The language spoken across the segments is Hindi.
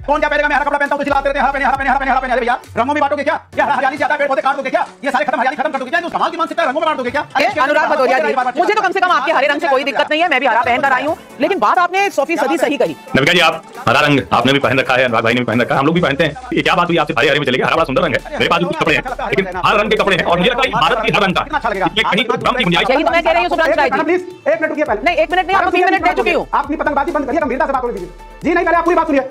कौन क्या पहनेगा? मैं हरा कपड़ा पहनता हूं तो चिल्लाते रहते हैं हरा पहने, हरा पहने, हरा पहने, हरा पहने। अरे भैया रंगों में बांटोगे क्या? या हरियाली ज्यादा पेड़ पौधे काट दोगे क्या? ये सारे खत्म हरियाली खत्म कर दोगे क्या? जो कमाल की मानसिकता है, रंगों में बांट दोगे क्या? अनुराग भदौरिया जी, मुझे तो कम से कम आपके हरे रंग से कोई दिक्कत नहीं है, मैं भी हरा पहन कर आई हूँ, लेकिन बात आपने 100% सही कही। नविका जी, आप हरा रंग आपने भी पहन रखा है, अनुराग भाई ने भी पहन रखा है, हम लोग भी पहनते हैं। ये क्या बात हुई आपसे हरे हरे में चले गए? हरा बड़ा सुंदर रंग है, मेरे पास भी कुछ कपड़े हैं लेकिन हर रंग के कपड़े हैं और मुझे लगता है भारत की हर रंग का कहीं कोई भ्रम की गुंजाइश। यही तो मैं कह रही हूँ सुब्रत राय जी। प्लीज 1 मिनट रुकिए पहले। नहीं 1 मिनट नहीं, आपको 3 मिनट दे चुकी हूँ। आप अपनी पतंगबाजी बंद करिए, गंभीरता से बात करिए जी। नहीं पहले आप पूरी बात सुनिए।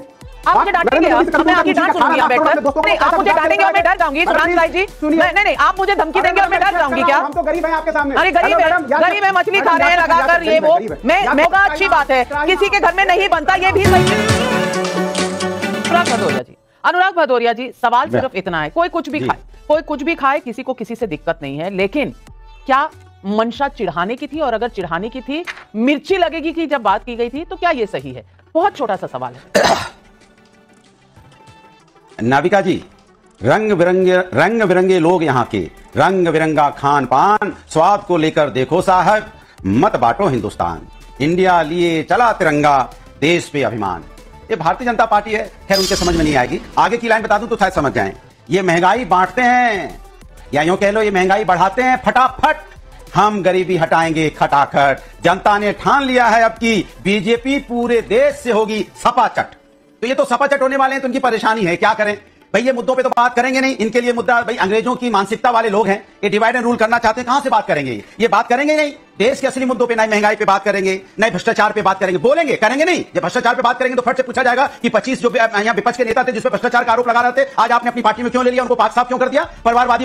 आप मुझे डांटेंगे, मैं आपकी डांट सुनूंगी यहाँ बैठकर। नहीं आप मुझे डांटेंगे और मैं डर जाऊंगी सुब्रत राय जी। नहीं आप मुझे धमकी देंगे और मैं डर जाऊंगी क्या? हम तो गरीब हैं आपके सामने। अरे गरीब है, मछली खा रहे हैं लगाकर ये वो। मैं होगा अच्छी बात है, किसी के घर में नहीं बनता ये भी सही। अनुराग भदौरिया जी, अनुराग भदौरिया जी, सवाल सिर्फ इतना है, कोई कुछ भी खाए, कोई कुछ भी खाए, किसी को किसी से दिक्कत नहीं है, लेकिन क्या मंशा चिढ़ाने की थी? और अगर चिढ़ाने की थी, मिर्ची लगेगी की जब बात की गई थी, तो क्या ये सही है? बहुत छोटा सा सवाल है। नाविका जी, रंग बिरंगे लोग यहाँ के, रंग बिरंगा खान पान, स्वाद को लेकर देखो साहब, मत बांटो हिंदुस्तान, इंडिया लिए चला तिरंगा, देश पे अभिमान। ये भारतीय जनता पार्टी है, खैर उनके समझ में नहीं आएगी। आगे की लाइन बता दूं तो शायद समझ जाएं। ये महंगाई बांटते हैं, या यूं कह लो ये महंगाई बढ़ाते हैं फटाफट, हम गरीबी हटाएंगे खटाखट। जनता ने ठान लिया है अब की बीजेपी पूरे देश से होगी सपाचट। तो ये तो सपाचट होने वाले हैं, तो उनकी परेशानी है, क्या करें भाई? ये मुद्दों पे तो बात करेंगे नहीं, इनके लिए मुद्दा भाई अंग्रेजों की मानसिकता वाले लोग हैं, ये डिवाइड एंड रूल करना चाहते हैं, कहां से बात करेंगे? ये बात करेंगे नहीं देश के असली मुद्दों पे, ना महंगाई पे बात करेंगे, ना भ्रष्टाचार पे बात करेंगे, बोलेंगे करेंगे नहीं। जब भ्रष्टाचार पे बात करेंगे तो फट से पूछा जाएगा कि 25 जो यहाँ विपक्ष के नेता थे जिसपे भ्रष्टाचार का आरोप लगा रहे थे, आज आपने अपनी पार्टी में क्यों ले लिया? उनको पाक साफ क्यों कर दिया? परिवारवादी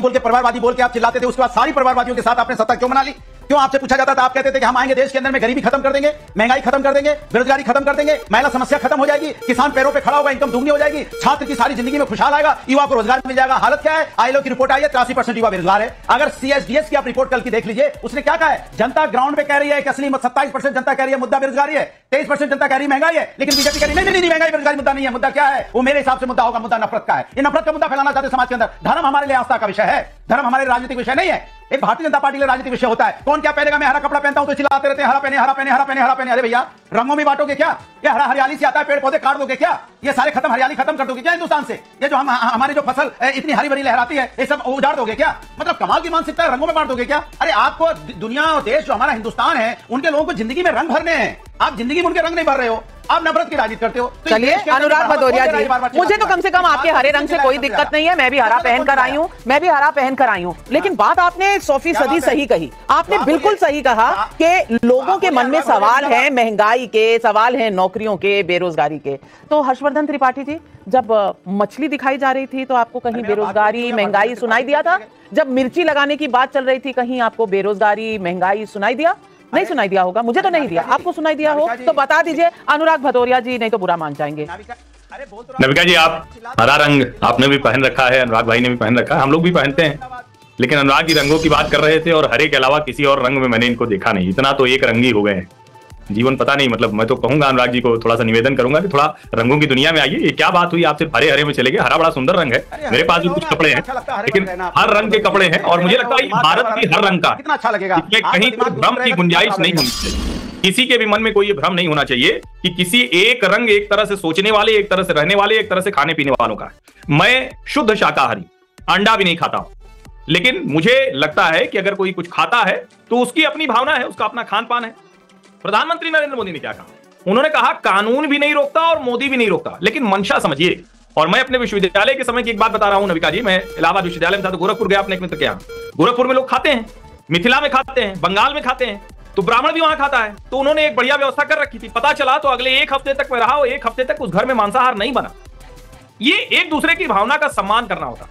बोल के आप चिल्लाते थे, उसके बाद सारी परिवारवादियों के साथ आपने सत्ता क्यों बना ली? क्यों आपसे पूछा जाता था, आप कहते थे कि हम आएंगे देश के अंदर में गरीबी खत्म कर देंगे, महंगाई खत्म कर देंगे, बेरोजगारी खत्म कर देंगे, महिला समस्या खत्म हो जाएगी, किसान पैरों पे खड़ा होगा, इनकम दुगनी हो जाएगी, छात्र की सारी जिंदगी में खुशहाल आएगा, युवा को रोजगार मिल जाएगा। हालत क्या है? आईएलओ की रिपोर्ट आई है, 83% युवा बेरोजगार है। अगर सीएसडीएस की आप रिपोर्ट कल की देख लीजिए, उसने क्या कहा है? जनता ग्राउंड पे कह रही है कि असली 27% जनता कह रही है मुद्दा बेरोजगारी है, 23% जनता कह रही है महंगाई है, लेकिन बीजेपी कह रही नहीं महंगाई बेरोजगारी मुद्दा नहीं है। मुद्दा क्या है? वो मेरे हिसाब से मुद्दा होगा, मुद्दा नफरत का है। ये नफरत का मुद्दा फैलाना चाहते समाज के अंदर। धर्म हमारे लिए आस्था का विषय है, धर्म हमारे राजनीतिक विषय नहीं है। एक भारतीय जनता पार्टी के लिए राजनीतिक विषय होता है। कौन क्या पहनेगा? मैं हरा कपड़ा पहनता हूं तो चिल्लाते रहते हैं हरा पहने, हरा पहने, हरा पहने, हरा पहने। अरे भैया रंगों में बांटोगे क्या? ये हरा हरियाली से आता है, पेड़ पौधे काट दोगे क्या? ये सारे खत्म हरियाली खत्म कर दोगे क्या हिंदुस्तान से? ये जो हमारी जो फसल इतनी हरी भरी लहराती है, ये सब उजाड़ दोगे क्या? मतलब कमाल की मानसिकता है, रंगों में बांट दोगे क्या? अरे आपको दुनिया और देश जो हमारा हिंदुस्तान है, उनके लोगों को जिंदगी में रंग भरने हैं, आप जिंदगी में उनके रंग नहीं भर रहे हो, आप नफरत की राजनीति करते हो। तो चलिए अनुराग भदौरिया जी, मुझे तो कम से कम आपके हरे रंग से कोई दिक्कत नहीं है, मैं भी हरा पहन कर आई हूँ, मैं भी हरा पहन कर आई हूँ, लेकिन बात आपने 100% सही कही। आपने बिल्कुल सही कहा कि लोगों के मन में सवाल है महंगाई के, सवाल है नौकरियों के, बेरोजगारी के। तो हर्षवर्धन त्रिपाठी जी, जब मछली दिखाई जा रही थी तो आपको कहीं बेरोजगारी महंगाई सुनाई दिया था? जब मिर्ची लगाने की बात चल रही थी कहीं आपको बेरोजगारी महंगाई सुनाई दिया? नहीं सुनाई दिया होगा, मुझे तो नहीं दिया, आपको सुनाई दिया हो तो बता दीजिए अनुराग भदौरिया जी, नहीं तो बुरा मान जाएंगे। नविका जी, आप हरा रंग आपने भी पहन रखा है, अनुराग भाई ने भी पहन रखा है, हम लोग भी पहनते हैं, लेकिन अनुराग जी रंगों की बात कर रहे थे और हरे के अलावा किसी और रंग में मैंने इनको देखा नहीं। इतना तो एक रंगी हो गए हैं जीवन, पता नहीं। मतलब मैं तो कहूंगा अनुराग जी को, थोड़ा सा निवेदन करूंगा कि थोड़ा रंगों की दुनिया में आइए। ये क्या बात हुई, आप सिर्फ हरे हरे में चले गए? हरा बड़ा सुंदर रंग है, मेरे पास भी कुछ कपड़े हैं, लेकिन हर रंग के कपड़े हैं और मुझे लगता है भारत की हर रंग का कितना अच्छा लगेगा। इसमें कहीं कोई भ्रम की गुंजाइश नहीं होनी चाहिए, किसी के भी मन में कोई ये भ्रम नहीं होना चाहिए कि किसी एक रंग एक तरह से सोचने वाले, एक तरह से रहने वाले, एक तरह से खाने पीने वालों का। मैं शुद्ध शाकाहारी, अंडा भी नहीं खाता हूं, लेकिन मुझे लगता है कि अगर कोई कुछ खाता है तो उसकी अपनी भावना है, उसका अपना खान पान है। प्रधानमंत्री नरेंद्र मोदी ने क्या कहा? उन्होंने कहा कानून भी नहीं रोकता और मोदी भी नहीं रोकता, लेकिन मंशा समझिए। और मैं अपने विश्वविद्यालय के समय की एक बात बता रहा हूं नविका जी, मैं इलाहाबाद विश्वविद्यालय में था तो गोरखपुर गया अपने एक मित्र के यहाँ। गोरखपुर में लोग खाते हैं, मिथिला में खाते हैं, बंगाल में खाते हैं, तो ब्राह्मण भी वहां खाता है। तो उन्होंने एक बढ़िया व्यवस्था कर रखी थी। पता चला तो अगले 1 हफ्ते तक मैं रहा और 1 हफ्ते तक उस घर में मांसाहार नहीं बना। ये एक दूसरे की भावना का सम्मान करना होता।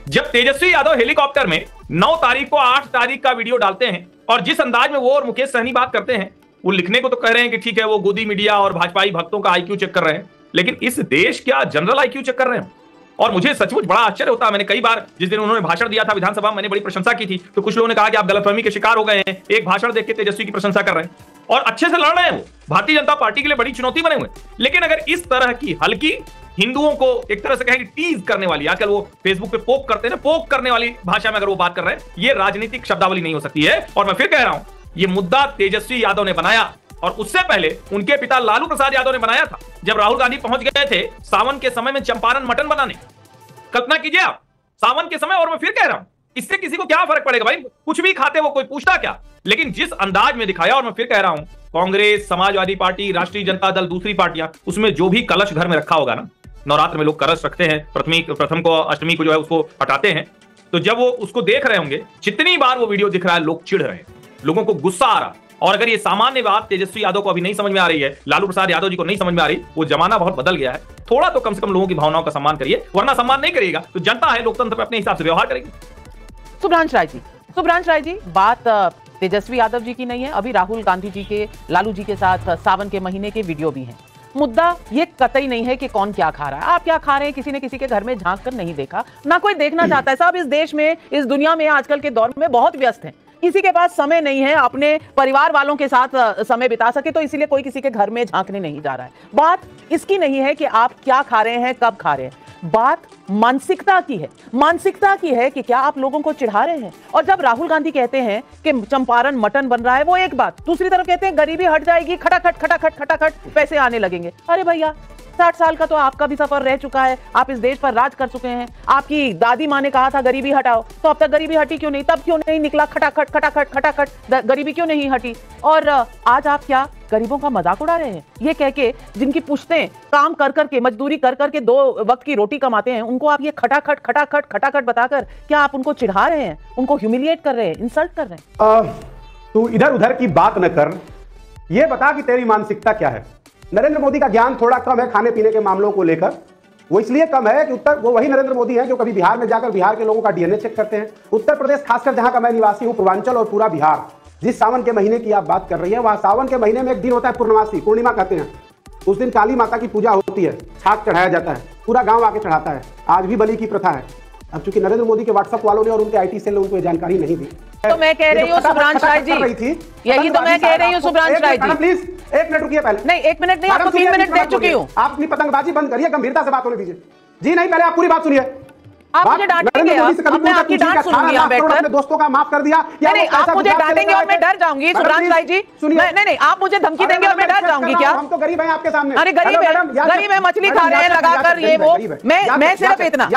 जब तेजस्वी यादव हेलीकॉप्टर में 9 तारीख को 8 तारीख का वीडियो डालते हैं और जिस अंदाज में वो और मुकेश सहनी बात करते हैं, वो लिखने को तो कह रहे हैं कि ठीक है वो गोदी मीडिया और भाजपाई भक्तों का आईक्यू चेक कर रहे हैं, लेकिन इस देश क्या जनरल आईक्यू चेक कर रहे हैं? और मुझे सचमुच बड़ा आश्चर्य होता है। मैंने कई बार, जिस दिन उन्होंने भाषण दिया था विधानसभा, मैंने बड़ी प्रशंसा की थी, तो कुछ लोगों ने कहा कि आप गलतफहमी के शिकार हो गए हैं, एक भाषण देख के तेजस्वी की प्रशंसा कर रहे हैं और अच्छे से लड़ रहे हैं। वो भारतीय जनता पार्टी के लिए बड़ी चुनौती बने हुए। लेकिन अगर इस तरह की हल्की हिंदुओं को एक तरह से कहेंगे टीज करने वाली, आजकल वो फेसबुक पे पोक करते हैं ना, पोक करने वाली भाषा में अगर वो बात कर रहे हैं, ये राजनीतिक शब्दावली नहीं हो सकती है। और मैं फिर कह रहा हूं, ये मुद्दा तेजस्वी यादव ने बनाया, और उससे पहले उनके पिता लालू प्रसाद यादव ने बनाया था। जब राहुल गांधी पहुंच गए थे सावन के समय में चंपारण मटन बनाने, कल्पना कीजिए आप, सावन के समय। और मैं फिर कह रहा हूं, इससे किसी को क्या फर्क पड़ेगा भाई, कुछ भी खाते वो कोई पूछता क्या। लेकिन जिस अंदाज में दिखाया, और मैं फिर कह रहा हूं, कांग्रेस, समाजवादी पार्टी, राष्ट्रीय जनता दल, दूसरी पार्टियां, उसमें जो भी कलश घर में रखा होगा ना, नवरात्र में लोग कलश रखते हैं, प्रथम को, अष्टमी को जो है उसको हटाते हैं, तो जब वो उसको देख रहे होंगे, जितनी बार वो वीडियो दिख रहा है लोग चिढ़ रहे हैं, लोगों को गुस्सा आ रहा। और अगर ये सामान्य बात तेजस्वी यादव को अभी नहीं समझ में आ रही है, लालू प्रसाद यादव जी को नहीं समझ में आ रही, वो जमाना बहुत बदल गया है, थोड़ा तो कम से कम लोगों की भावनाओं का सम्मान करिए, वरना सम्मान नहीं करिएगा तो जनता है, लोकतंत्र पे अपने हिसाब से व्यवहार करेगी। सुब्रांश राय जी, बात तेजस्वी यादव जी की नहीं है, अभी राहुल गांधी जी के, लालू जी के साथ सावन के महीने के वीडियो भी हैं। मुद्दा ये कतई नहीं है कि कौन क्या खा रहा है, आप क्या खा रहे हैं किसी ने किसी के घर में झांक कर नहीं देखा, ना कोई देखना चाहता है। सब इस देश में, इस दुनिया में आजकल के दौर में बहुत व्यस्त हैं, किसी के पास समय नहीं है अपने परिवार वालों के साथ समय बिता सके, तो इसीलिए कोई किसी के घर में झांकने नहीं जा रहा है। बात इसकी नहीं है कि आप क्या खा रहे हैं, कब खा रहे हैं, बात मानसिकता की है। मानसिकता की है कि क्या आप लोगों को चिढ़ा रहे हैं। और जब राहुल गांधी कहते हैं कि चंपारण मटन बन रहा है, वो एक बात, दूसरी तरफ कहते हैं गरीबी हट जाएगी, खटाखट खटाखट खटाखट पैसे आने लगेंगे। अरे भैया, 60 साल का तो आपका भी सफर रह चुका है, आप इस देश पर राज कर चुके हैं। आपकी दादी माँ ने कहा था गरीबी हटाओ, तो अब तक गरीबी हटी क्यों नहीं, तब क्यों नहीं निकला खटाखट खटाखट खटाखट, गरीबी क्यों नहीं हटी। और आज आप क्या गरीबों का मजाक उड़ा रहे हैं, ये कह के जिनकी पुश्तें काम कर करके, मजदूरी कर करके 2 वक्त की रोटी कमाते हैं, उनको आप ये खटाखट खटाखट खटाखट बताकर क्या आप उनको चिढ़ा रहे हैं, उनको ह्यूमिलिएट कर रहे हैं, इंसल्ट कर रहे हैं। तू इधर उधर की बात न कर, ये बता कि तेरी मानसिकता क्या है। नरेंद्र मोदी का ज्ञान थोड़ा कम है खाने पीने के मामलों को लेकर, वो इसलिए कम है कि वो वही नरेंद्र मोदी है जो कभी बिहार में जाकर बिहार के लोगों का डीएनए चेक करते हैं। उत्तर प्रदेश, खासकर जहां का मैं निवासी हूं, पूर्वांचल और पूरा बिहार, जिस सावन के महीने की आप बात कर रही है, वहां सावन के महीने में एक दिन होता है पूर्णमासी, पूर्णिमा कहते हैं। उस दिन काली माता की पूजा होती है, छाक चढ़ाया जाता है, पूरा गांव आके चढ़ाता है। आज भी बलि की प्रथा है। अब चूंकि नरेंद्र मोदी के व्हाट्सएप वालों ने और उनके आईटी सेल ने उनको जानकारी नहीं दी, तो मैं कह रही हूँ सुब्रांश राय जी, यही तो मैं कह रही हूँ सुब्रांश राय जी। प्लीज 1 मिनट रुकिए पहले। नहीं 1 मिनट नहीं, आपको 3 मिनट दे चुकी हूँ। आप अपनी पतंगबाजी बंद करिए, गंभीरता से बात होने दीजिए। जी नहीं, पहले आप पूरी बात सुनिए। आप मुझे डांटेंगे, अब मैं आपकी डांट सुनूंगी यहाँ बैठकर। दोस्तों का माफ कर दिया। नहीं, आप मुझे डांटेंगे और मैं डर जाऊंगी सुब्रांश राय जी। नहीं, आप मुझे धमकी देंगे और मैं डर जाऊंगी क्या? हम तो गरीब हैं आपके सामने। अरे गरीब है, मछली खा रहे हैं लगाकर, ये वो। मैं सिर्फ इतना,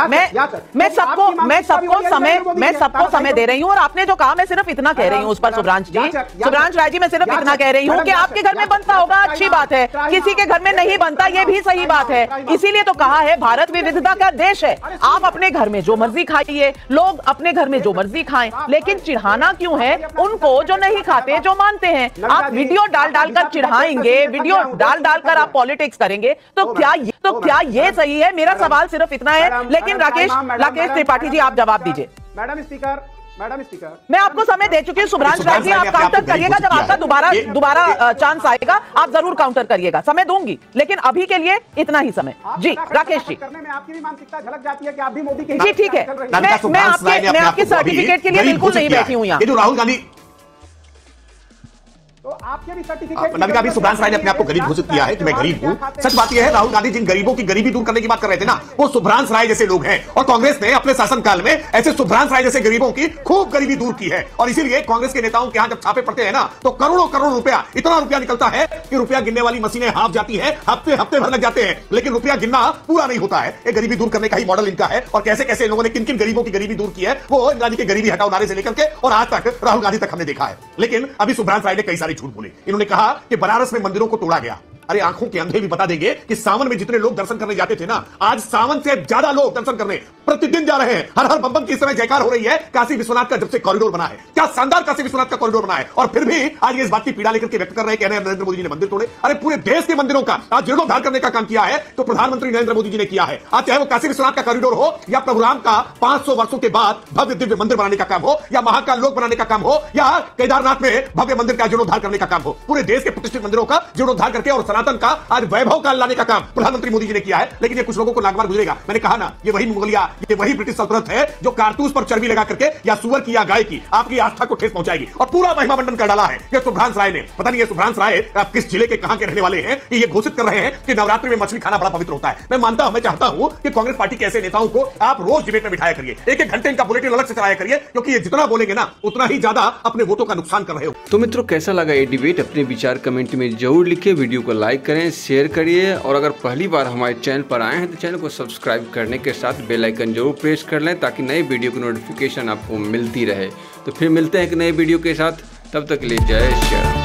मैं सबको समय दे रही हूँ, और आपने जो कहा मैं सिर्फ इतना कह रही हूँ उस पर। सुब्रांश राय जी, मैं सिर्फ इतना कह रही हूँ कि आपके घर में बनता होगा, अच्छी बात है, किसी के घर में नहीं बनता, ये भी सही बात है। इसीलिए तो कहा है भारत विविधता का देश है। आप अपने घर में जो मर्जी खाइए, लोग अपने घर में जो मर्जी खाएं, लेकिन चिढ़ाना क्यों है उनको जो नहीं खाते, जो मानते हैं। आप वीडियो डाल डालकर चिढ़ाएंगे, वीडियो डाल डालकर आप पॉलिटिक्स करेंगे, तो क्या ये सही है? मेरा सवाल सिर्फ इतना है। लेकिन राकेश त्रिपाठी जी, आप जवाब दीजिए। मैडम स्पीकर, मैं आपको समय दे चुकी हूँ सुब्रांश राय जी, आप काउंटर करिएगा जब आपका दोबारा चांस आएगा, आप जरूर काउंटर करिएगा, समय दूंगी, लेकिन अभी के लिए इतना ही समय। जी राकेश जी, करने में आपकी भी मानसिकता झलक जाती है कि आप भी मोदी के। जी ठीक है, मैं आपके सर्टिफिकेट के लिए बिल्कुल नहीं बैठी हूँ यहाँ। राहुल गांधी, तो आपके भी सर्टिफिकेट, नबी का भी सुब्रांश राय ने अपने आप को गरीब घोषित किया है कि मैं गरीब हूं। सच बात यह है, राहुल गांधी जिन गरीबों की गरीबी दूर करने की बात कर रहे थे ना, वो सुब्रांश राय जैसे लोग हैं। और कांग्रेस ने अपने शासनकाल में ऐसे सुब्रांश राय जैसे गरीबों की खूब गरीबी दूर की है। और इसीलिए कांग्रेस के नेताओं के यहां जब छापे पड़ते हैं ना, तो करोड़ों करोड़ रुपया, इतना रुपया निकलता है कि रुपया गिनने वाली मशीनें हाफ जाती है, हफ्ते भर लग जाते हैं, लेकिन रुपया गिनना पूरा नहीं होता है। ये गरीबी दूर करने का ही मॉडल इनका है। और कैसे कैसे लोगों ने किन किन गरीबों की गरीबी दूर की है, वो इंदिरा जी के गरीबी हटाओ नारे से लेकर के और आज तक राहुल गांधी तक हमने देखा है। लेकिन अभी सुब्रांश राय ने कई सारे झूठ बोले। इन्होंने कहा कि बनारस में मंदिरों को तोड़ा गया। अरे आंखों के अंधे भी बता देंगे कि सावन में जितने लोग दर्शन करने जाते थे ना, आज सावन से ज्यादा लोग दर्शन करने प्रतिदिन जा रहे हैं। हर हर बम बम की इस समय जयकार हो रही है काशी विश्वनाथ का जब से कॉरिडोर बना है। क्या शानदार काशी विश्वनाथ का कॉरिडोर बना है, और फिर भी आज ये इस बात की पीड़ा लेकर के व्यक्त कर रहे हैं, नरेंद्र मोदी जी ने मंदिर तोड़े। अरे पूरे देश के मंदिरों का आज जीर्णोद्धार करने का काम किया है तो प्रधानमंत्री नरेंद्र मोदी जी ने किया है। आज चाहे वो काशी विश्वनाथ का कॉरिडोर हो, या प्रभु राम का 500 वर्षों के बाद भव्य दिव्य मंदिर बनाने का काम हो, या महाकाल लोक बनाने का काम हो, या केदारनाथ में भव्य मंदिर का जीर्णोद्धार करने का काम हो, पूरे देश के प्रतिष्ठित मंदिरों का जीर्णोद्धार करके और सनातन का आज वैभव काल लाने का काम प्रधानमंत्री मोदी जी ने किया है। लेकिन ये कुछ लोगों को नागवार गुजरेगा। मैंने कहा ना, ये वही मंगोलिया ये वही ब्रिटिश सल्तनत है जो कारतूस पर चर्बी लगा करके या सुअर की या गाय की आपकी आस्था को ठेस पहुंचाएगी और पूरा महिमा मंडन कर डाला है ये सुभ्रांश राय ने। पता नहीं ये सुभ्रांश राय किस जिले के कहां के रहने वाले हैं कि ये घोषित कर रहे हैं कि नवरात्रि में मछली खाना बड़ा पवित्र होता है। मैं मानता हूं, मैं चाहता हूं कि कांग्रेस पार्टी के ऐसे नेताओं को आप रोज डिबेट में बिठाया करिए, एक घंटे इनका बुलेटिन अलग से चलाया करिए, क्योंकि ये जितना बोलेंगे ना उतना ही ज्यादा अपने वोटों का नुकसान कर रहे हो। तो मित्रों, कैसा लगा ये डिबेट? अपने विचार कमेंट में जरूर लिखिए, वीडियो को लाइक करें, शेयर करिए और अगर पहली बार हमारे चैनल पर आए हैं तो चैनल को सब्सक्राइब करने के साथ बेल आइकन जरूर प्रेस कर लें ताकि नए वीडियो की नोटिफिकेशन आपको मिलती रहे। तो फिर मिलते हैं एक नए वीडियो के साथ, तब तक के लिए जय श्री राम।